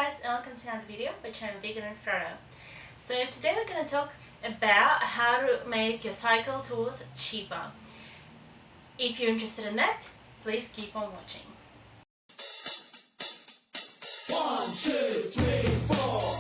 guys, and welcome to another video by Channel Vegan and Frodo. So today we're going to talk about how to make your cycle tours cheaper. If you're interested in that, please keep on watching. 1, 2, 3, 4.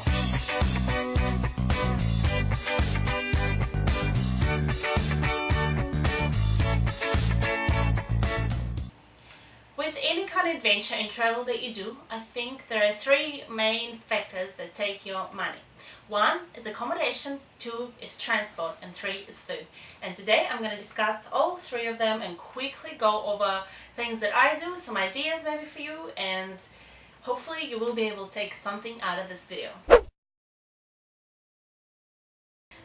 With any kind of adventure and travel that you do, I think there are three main factors that take your money. 1 is accommodation, 2 is transport, and 3 is food. And today I'm going to discuss all three of them and quickly go over things that I do, some ideas maybe for you, and hopefully you will be able to take something out of this video.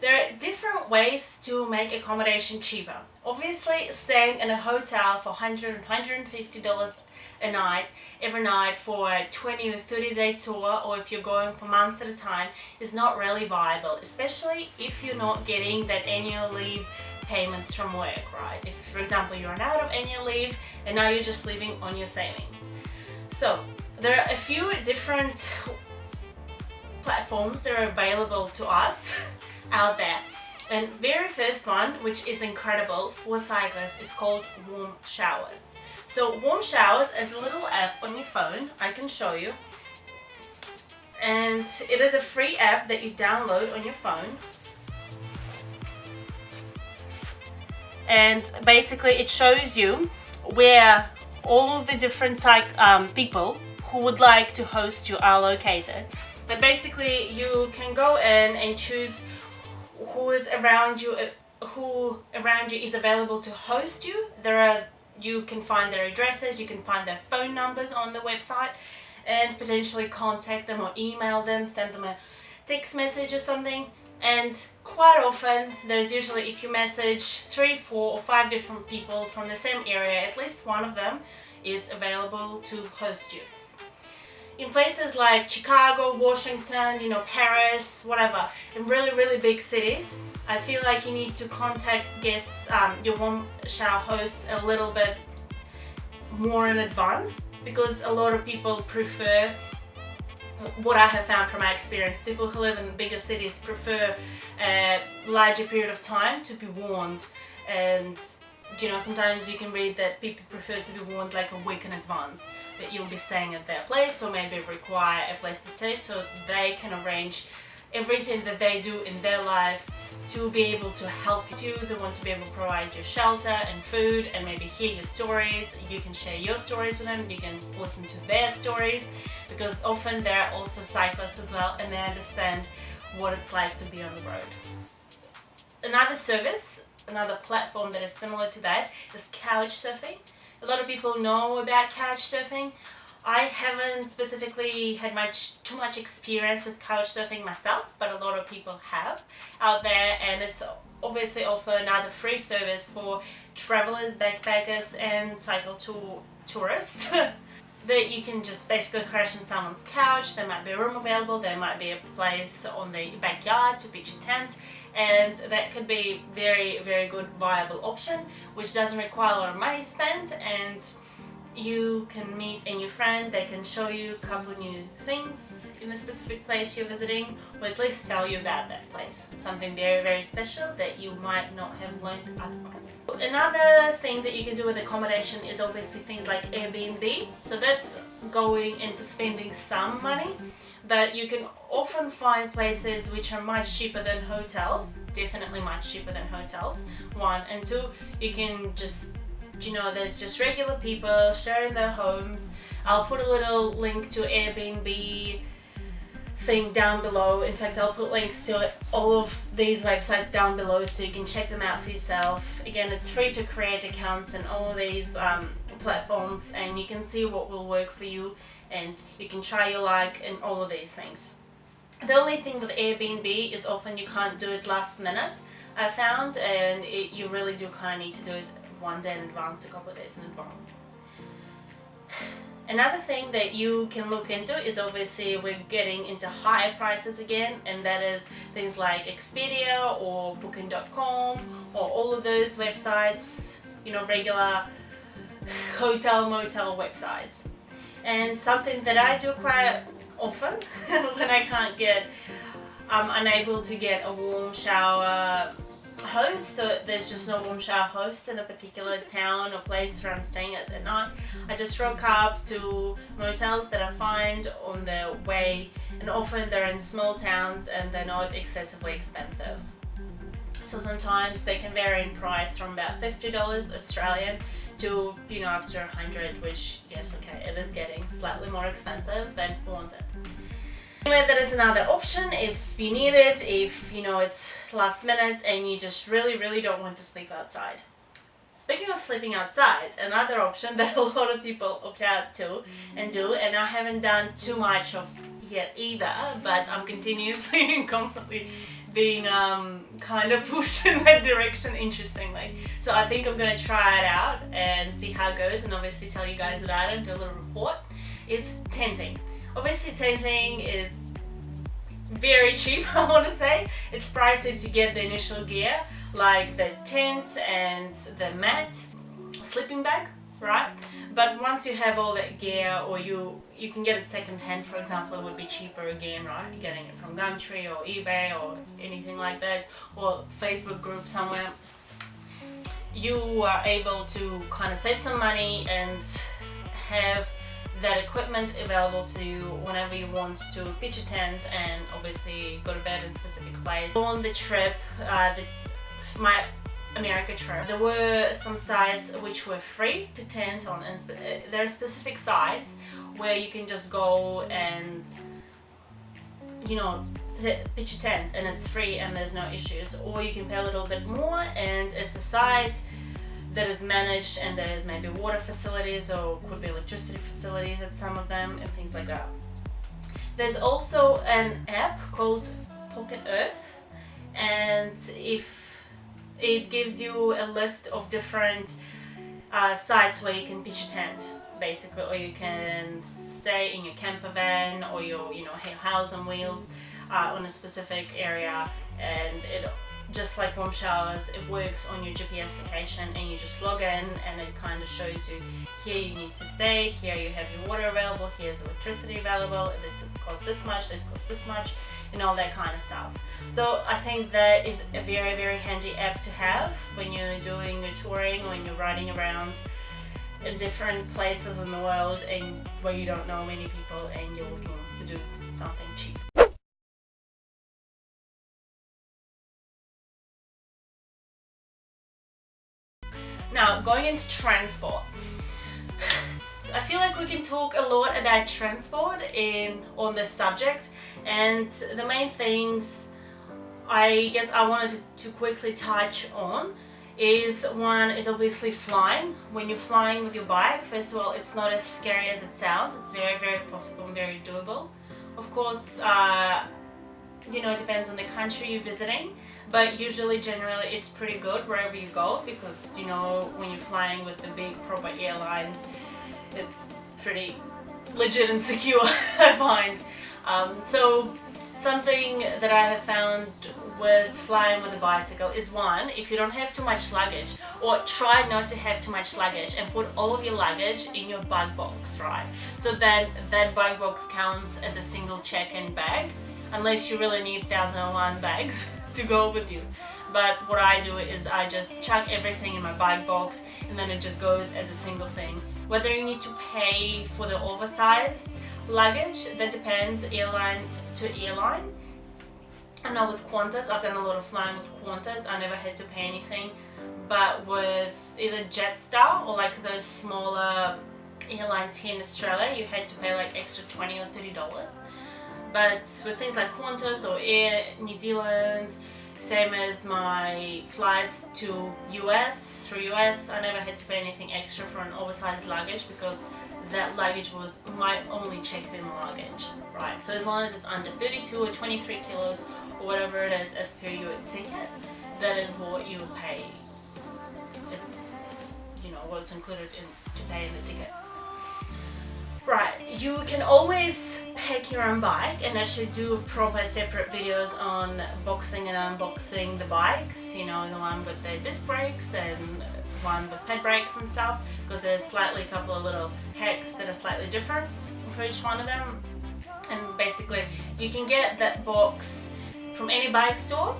There are different ways to make accommodation cheaper. Obviously, staying in a hotel for $100, $150 a night, every night for a 20 or 30-day tour, or if you're going for months at a time, is not really viable, especially if you're not getting that annual leave payments from work, right? If, for example, you run out of annual leave and now you're just living on your savings. So, there are a few different platforms that are available to us out there. And very first one, which is incredible for cyclists, is called Warm Showers. So Warm Showers is a little app on your phone. I can show you. And it is a free app that you download on your phone. And basically it shows you where all the different people who would like to host you are located. But basically you can go in and choose who around you is available to host you. You can find their addresses, you can find their phone numbers on the website, and potentially contact them or email them, send them a text message or something. And quite often, there's usually, if you message 3, 4 or 5 different people from the same area, at least one of them is available to host you. In places like Chicago, Washington, Paris, whatever, in really big cities, I feel like you need to contact guests, your warm shower hosts, a little bit more in advance, because a lot of people prefer, what I have found from my experience, people who live in bigger cities prefer a larger period of time to be warned. And sometimes you can read that people prefer to be warned like a week in advance that you'll be staying at their place, or maybe require a place to stay, so they can arrange everything that they do in their life to be able to help you. They want to be able to provide you shelter and food and maybe hear your stories. You can share your stories with them, you can listen to their stories, because often they're also cyclists as well and they understand what it's like to be on the road. Another platform that is similar to that is couch surfing. A lot of people know about couch surfing. I haven't specifically had too much experience with couch surfing myself, but a lot of people have out there, and it's obviously also another free service for travelers, backpackers and cycle tourists. That you can just basically crash on someone's couch. There might be a room available, there might be a place on the backyard to pitch a tent, and that could be very good viable option, which doesn't require a lot of money spent, and you can meet a new friend. They can show you a couple of new things in the specific place you're visiting, or at least tell you about that place. Something very special that you might not have learned otherwise. Another thing that you can do with accommodation is obviously things like Airbnb. So that's going into spending some money, but you can often find places which are much cheaper than hotels, definitely much cheaper than hotels, 1, and 2, you can just there's just regular people sharing their homes. I'll put a little link to Airbnb thing down below. In fact, I'll put links to all of these websites down below so you can check them out for yourself. Again, it's free to create accounts in all of these platforms, and you can see what will work for you, and you can try your luck in all of these things. The only thing with Airbnb is often you can't do it last minute, I found, and you really do kind of need to do it one day in advance, a couple of days in advance. Another thing that you can look into is, obviously we're getting into high prices again, and that is things like Expedia or Booking.com or all of those websites, regular hotel motel websites. And something that I do quite often when I can't get, I'm unable to get a warm shower host, so there's just no warm shower host in a particular town or place where I'm staying at night, I just rock up to motels that I find on the way, and often they're in small towns and they're not excessively expensive. So sometimes they can vary in price from about $50 Australian to, you know, up to 100, which, yes, okay, it is getting slightly more expensive than wanted. Anyway, that is another option if you need it, if you know it's last minute and you just really don't want to sleep outside. Speaking of sleeping outside, another option that a lot of people opt out to and do, and I haven't done too much of yet either, but I'm continuously and constantly being kind of pushed in that direction, interestingly. So I think I'm going to try it out and see how it goes, and obviously tell you guys about it and do a little report, is tenting. Obviously tenting is very cheap, I want to say. It's pricey to get the initial gear, like the tent and the mat, sleeping bag, right? But once you have all that gear, or you can get it second hand, for example, it would be cheaper again, right? You're getting it from Gumtree or eBay or anything like that, or Facebook group somewhere. You are able to kind of save some money and have that equipment available to you whenever you want to pitch a tent and obviously go to bed in a specific place. On the trip, my America trip, there were some sites which were free to tent on, and there are specific sites where you can just go and, you know, pitch a tent and it's free and there's no issues, or you can pay a little bit more and it's a site that is managed and there is maybe water facilities or could be electricity facilities at some of them and things like that. There's also an app called Pocket Earth, and if it gives you a list of different sites where you can pitch a tent, basically, or you can stay in your camper van or your, you know, house on wheels on a specific area, and it, just like warm showers, it works on your GPS location, and you just log in and it kind of shows you, here you need to stay, here you have your water available, here's electricity available, this costs this much, this costs this much, and all that kind of stuff. So I think that is a very handy app to have when you're doing your touring, when you're riding around in different places in the world and where you don't know many people and you're looking to do something cheap. Now, going into transport. I feel like we can talk a lot about transport on this subject, and the main things I guess I wanted to quickly touch on is, one is obviously flying. When you're flying with your bike, first of all, it's not as scary as it sounds. It's very possible and very doable. Of course, you know, it depends on the country you're visiting, but usually generally it's pretty good wherever you go, because, you know, when you're flying with the big proper airlines, it's pretty legit and secure, I find. So something that I have found with flying with a bicycle is, one, if you don't have too much luggage, or try not to have too much luggage and put all of your luggage in your bug box, right? So then that bug box counts as a single check-in bag, unless you really need 1001 bags to go with you. But what I do is I just chuck everything in my bag box, and then it just goes as a single thing. Whether you need to pay for the oversized luggage, that depends airline to airline. I know with Qantas, I've done a lot of flying with Qantas, I never had to pay anything, but with either Jetstar or like those smaller airlines here in Australia, you had to pay like extra $20 or $30. But with things like Qantas or Air New Zealand, same as my flights to US, through US, I never had to pay anything extra for an oversized luggage, because that luggage was my only checked-in luggage, right? So as long as it's under 32 or 23 kilos or whatever it is as per your ticket, that is what you pay. Is, you know, what's included to pay in the ticket. Right, you can always pack your own bike, and I should do proper separate videos on boxing and unboxing the bikes, you know, the one with the disc brakes and ones with ped brakes and stuff, because there's slightly a couple of little hacks that are slightly different for each one of them. And basically you can get that box from any bike store.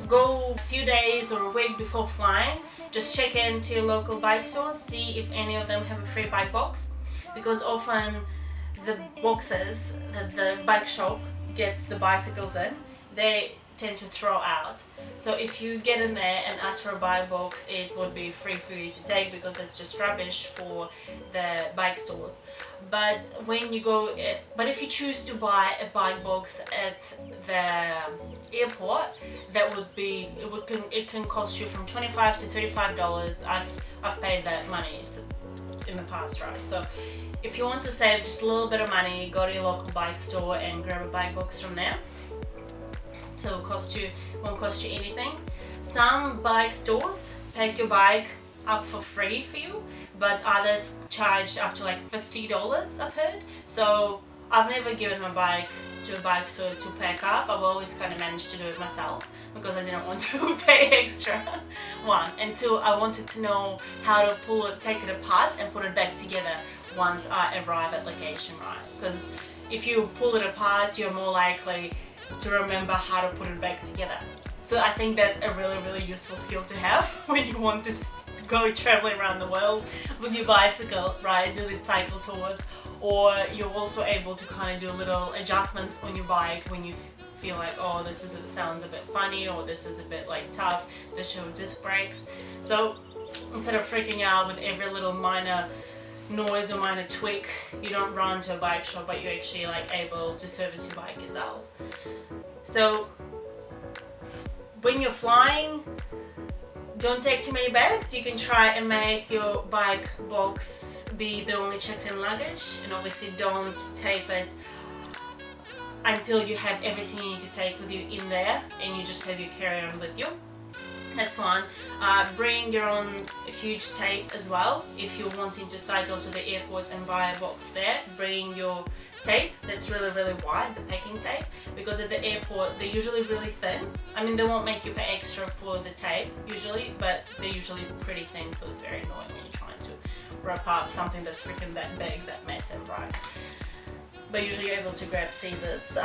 Go a few days or a week before flying, just check into your local bike stores, see if any of them have a free bike box, because often the boxes that the bike shop gets the bicycles in, they tend to throw out. So if you get in there and ask for a bike box, it would be free for you to take, because it's just rubbish for the bike stores. But when you go, but if you choose to buy a bike box at the airport, that would be, it can cost you from $25 to $35. I've paid that money in the past, right? So if you want to save just a little bit of money, go to your local bike store and grab a bike box from there. So it won't cost you anything. Some bike stores take your bike up for free for you, but others charge up to like $50, I've heard. So I've never given my bike to a bike store to pack up. I've always kind of managed to do it myself, because I didn't want to pay extra. One, and two, I wanted to know how to take it apart and put it back together once I arrive at location, right? Because if you pull it apart, you're more likely to remember how to put it back together. So I think that's a really, really useful skill to have when you want to go traveling around the world with your bicycle, right? Do these cycle tours, or you're also able to kind of do little adjustments on your bike when you feel like, oh, sounds a bit funny, or this is a bit like tough, this show disc brakes. So instead of freaking out with every little minor noise or minor tweak, you don't run to a bike shop, but you're actually like able to service your bike yourself. So when you're flying, don't take too many bags. You can try and make your bike box be the only checked-in luggage, and obviously don't tape it until you have everything you need to take with you in there and you just have your carry-on with you. That's one. Bring your own huge tape as well. If you're wanting to cycle to the airport and buy a box there, bring your tape that's really, really wide, the packing tape, because at the airport they're usually really thin. I mean, they won't make you pay extra for the tape usually, but they're usually pretty thin, so it's very annoying when you're trying to wrap up something that's freaking that big, that massive, right? But usually you're able to grab scissors.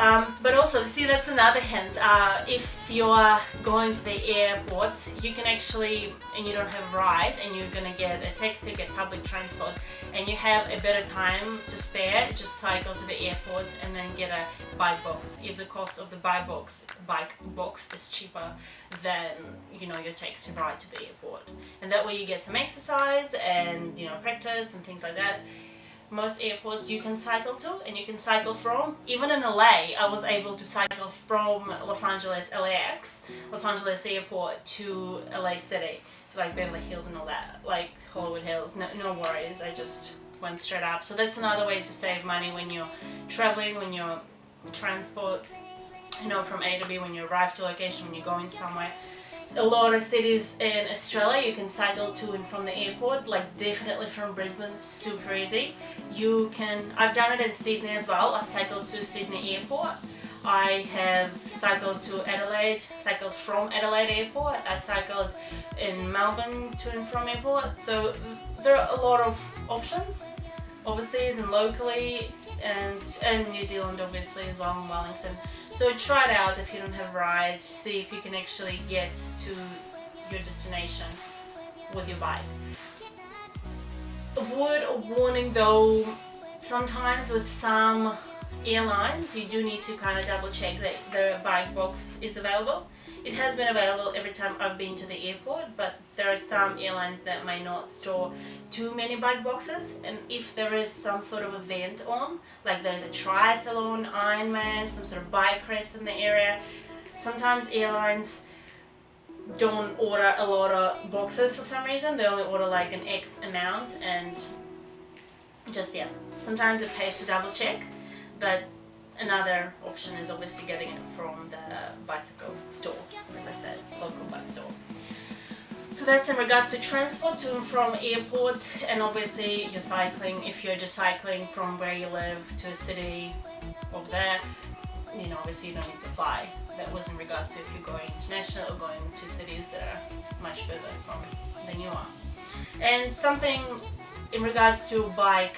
But also, see, that's another hint. If you're going to the airport, you can actually, and you don't have a ride, and you're gonna get a taxi, get public transport, and you have a bit of time to spare, just cycle to the airport and then get a bike box. If the cost of the bike box is cheaper than, you know, your taxi ride to the airport, and that way you get some exercise and, you know, practice and things like that. Most airports you can cycle to, and you can cycle from. Even in LA, I was able to cycle from Los Angeles airport to LA City, to like Beverly Hills and all that, like Hollywood Hills. No worries, I just went straight up. So that's another way to save money when you're traveling, when you're transport, you know, from A to B, when you arrive to location, when you're going somewhere. A lot of cities in Australia you can cycle to and from the airport, like definitely from Brisbane, super easy. I've done it in Sydney as well. I've cycled to Sydney airport. I have cycled to Adelaide, cycled from Adelaide airport. I've cycled in Melbourne to and from airport. So there are a lot of options overseas and locally, and New Zealand obviously as well, in Wellington. So try it out if you don't have a ride. See if you can actually get to your destination with your bike. A word of warning though, sometimes with some airlines you do need to kind of double check that the bike box is available. It has been available every time I've been to the airport, but there are some airlines that may not store too many bike boxes, and if there is some sort of event on, like there's a triathlon, Ironman, some sort of bike race in the area, sometimes airlines don't order a lot of boxes for some reason. They only order like an X amount, and just, yeah, sometimes it pays to double check, but another option is obviously getting it from the bicycle store, as I said, local bike store. So that's in regards to transport to and from airport, and obviously you're cycling, if you're just cycling from where you live to a city over there, you know, obviously you don't need to fly. That was in regards to if you're going international or going to cities that are much further from than you are. And something in regards to bike,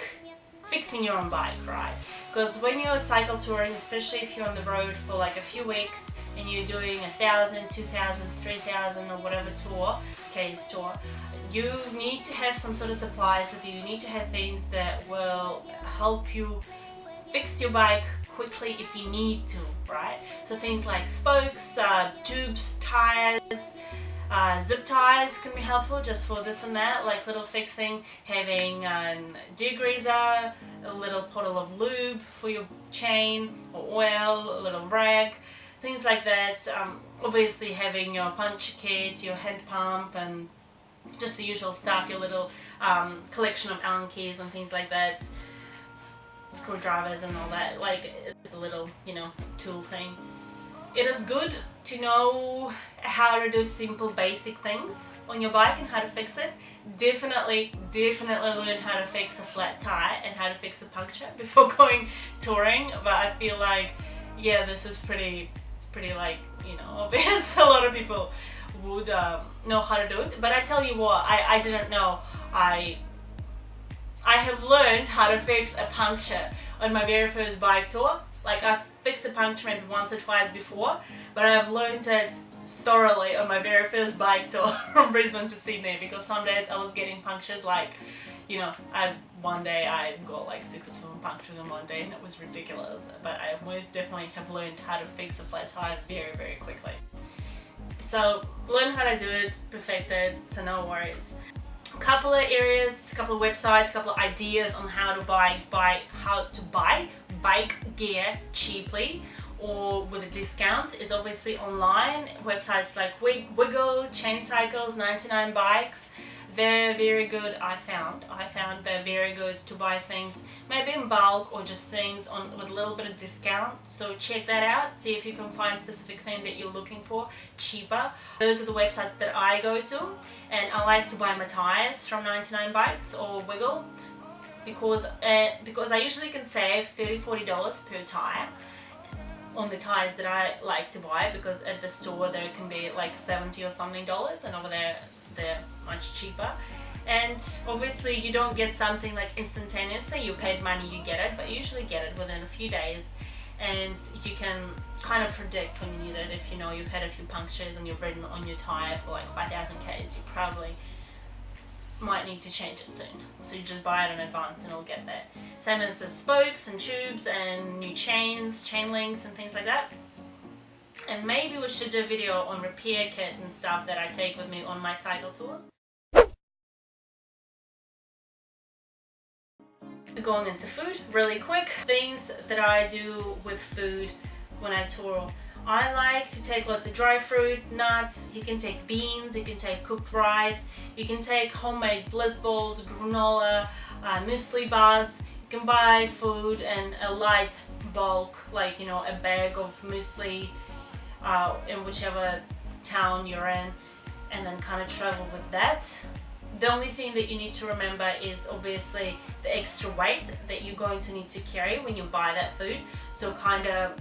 fixing your own bike, right? Because when you're cycle touring, especially if you're on the road for like a few weeks and you're doing 1,000, 2,000, 3,000 or whatever case tour, you need to have some sort of supplies with you. You need to have things that will help you fix your bike quickly if you need to, right? So things like spokes, tubes, tires, zip ties can be helpful just for this and that, like little fixing, having a degreaser, a little bottle of lube for your chain or oil, a little rag, things like that. Obviously having your puncture kit, your hand pump, and just the usual stuff, your little collection of Allen keys and things like that, screwdrivers and all that, like it's a little, tool thing. It is good to know how to do simple basic things on your bike and how to fix it. Definitely learn how to fix a flat tire and how to fix a puncture before going touring, but I feel like, yeah, this is pretty like, obvious. A lot of people would know how to do it, but I tell you what, I didn't know. I have learned how to fix a puncture on my very first bike tour. Like, I've fixed a puncture maybe once or twice before, but I've learned it thoroughly on my very first bike tour from Brisbane to Sydney, because some days I was getting punctures like, one day I got like 6 or 7 punctures in one day and it was ridiculous. But I most definitely have learned how to fix a flat tire very, very quickly. So learn how to do it, perfect it, so no worries. Couple of areas, couple of websites, couple of ideas on how to buy bike gear cheaply or with a discount is obviously online. Websites like Wiggle, Chain Cycles, 99 Bikes. They're very good. I found they're very good to buy things maybe in bulk or just things with a little bit of discount. So check that out, see if you can find specific thing that you're looking for cheaper. Those are the websites that I go to, and I like to buy my tires from 99 Bikes or Wiggle because I usually can save $30-40 per tire on the tires that I like to buy, because at the store there can be like $70 or something, and over there they're much cheaper. And obviously you don't get something like instantaneously, you paid money, you get it, but you usually get it within a few days, and you can kind of predict when you need it. If you've had a few punctures and you've ridden on your tire for like 5,000 k's, you probably might need to change it soon, so you just buy it in advance and it'll get there. Same as the spokes and tubes and new chains, chain links and things like that. And maybe we should do a video on repair kit and stuff that I take with me on my cycle tours. Going into food really quick, things that I do with food when I tour. I like to take lots of dry fruit, nuts. You can take beans, you can take cooked rice, you can take homemade bliss balls, granola, muesli bars. You can buy food in a light bulk, like a bag of muesli in whichever town you're in, and then kind of travel with that. The only thing that you need to remember is obviously the extra weight that you're going to need to carry when you buy that food. So kind of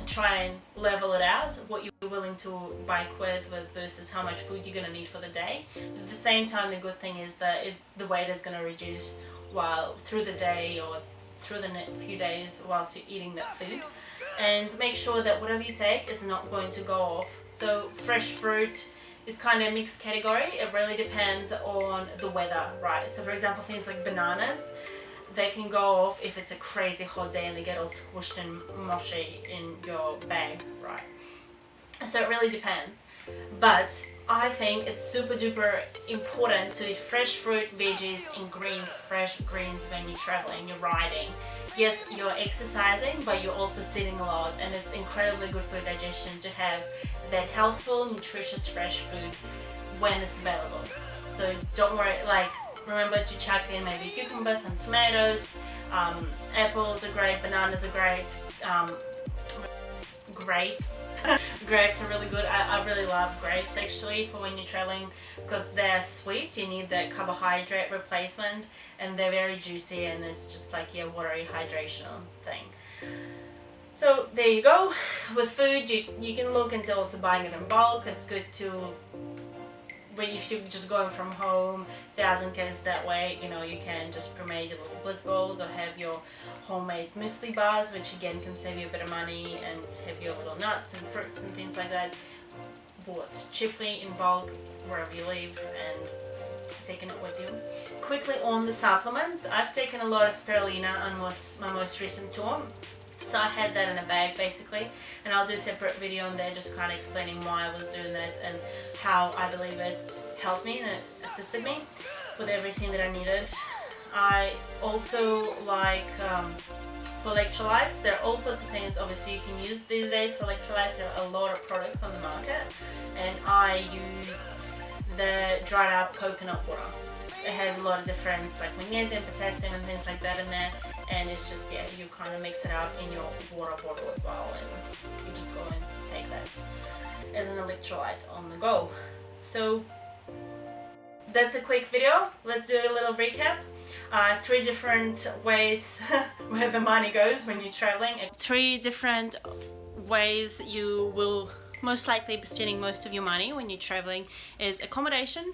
try and level it out, what you're willing to bike with versus how much food you're going to need for the day. But at the same time, the good thing is that the weight is going to reduce through the day or through the next few days whilst you're eating that food. And make sure that whatever you take is not going to go off. So fresh fruit is kind of a mixed category. It really depends on the weather, right? So for example, things like bananas, they can go off if it's a crazy hot day and they get all squished and mushy in your bag, right? So it really depends. But I think it's super duper important to eat fresh fruit, veggies and greens, fresh greens when you're traveling, you're riding. Yes, you're exercising, but you're also sitting a lot, and it's incredibly good for digestion to have that healthful, nutritious, fresh food when it's available. So don't worry, remember to chuck in maybe cucumbers and tomatoes. Apples are great, bananas are great, grapes. Grapes are really good. I really love grapes actually for when you're traveling, because they're sweet. You need that carbohydrate replacement, and they're very juicy, and it's just like your watery hydration thing. So there you go. With food, you can look into also buying it in bulk. It's good to But if you're just going from home 1,000 k's that way, you know, you can just pre-made your little bliss balls or have your homemade muesli bars, which again can save you a bit of money, and have your little nuts and fruits and things like that bought cheaply in bulk wherever you live and taking it with you. Quickly on the supplements, I've taken a lot of spirulina on my most recent tour. So I had that in a bag basically, and I'll do a separate video on there just kind of explaining why I was doing that and how I believe it helped me and it assisted me with everything that I needed. I also like for electrolytes, there are all sorts of things obviously you can use these days for electrolytes. There are a lot of products on the market, and I use the dried out coconut water. It has a lot of different like magnesium, potassium and things like that in there, and it's just, yeah, you kind of mix it out in your water bottle as well, and you just go and take that as an electrolyte on the go. So that's a quick video. Let's do a little recap. 3 different ways where the money goes when you're traveling. 3 different ways you will most likely be spending most of your money when you're traveling is accommodation,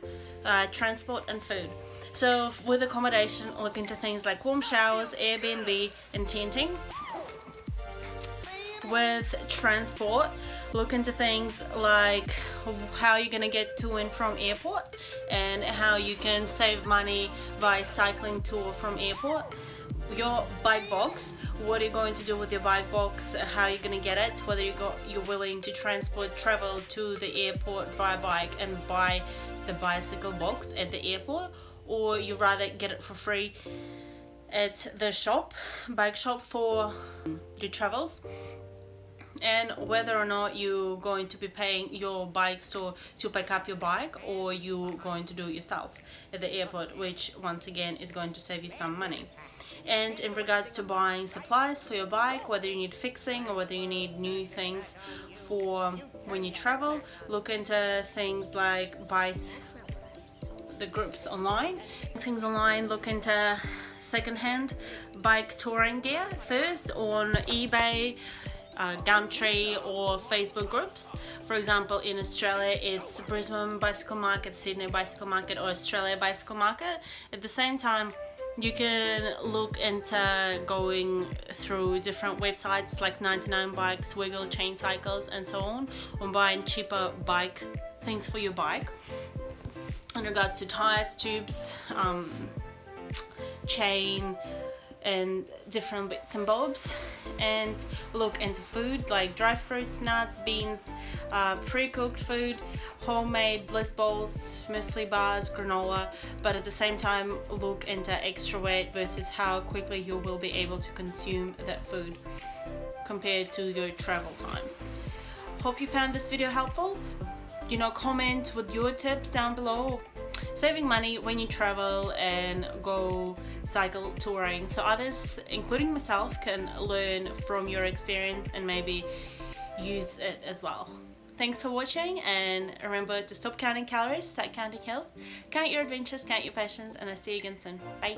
transport and food. So with accommodation, look into things like warm showers, Airbnb and tenting. With transport, look into things like how you're going to get to and from airport and how you can save money by cycling to or from airport. Your bike box, what are you going to do with your bike box, how you're going to get it, whether you're willing to travel to the airport via bike and buy the bicycle box at the airport, or you rather get it for free at the bike shop for your travels. And whether or not you're going to be paying your bike store to pick up your bike, or you're going to do it yourself at the airport, which once again is going to save you some money. And in regards to buying supplies for your bike, whether you need fixing or whether you need new things for when you travel, look into things like buy the groups online. Things online, look into secondhand bike touring gear first on eBay, Gumtree or Facebook groups. For example, in Australia it's Brisbane Bicycle Market, Sydney Bicycle Market or Australia Bicycle Market. At the same time, you can look into going through different websites like 99 Bikes, Wiggle, Chain Cycles and so on buying cheaper bike things for your bike. In regards to tires, tubes, chain and different bits and bobs. And look into food like dry fruits, nuts, beans, pre-cooked food, homemade bliss balls, muesli bars, granola, but at the same time look into extra weight versus how quickly you will be able to consume that food compared to your travel time. Hope you found this video helpful. You know, comment with your tips down below. Saving money when you travel and go cycle touring, so others, including myself, can learn from your experience and maybe use it as well. Thanks for watching, and remember to stop counting calories, start counting hills. Count your adventures, count your passions, and I'll see you again soon. Bye.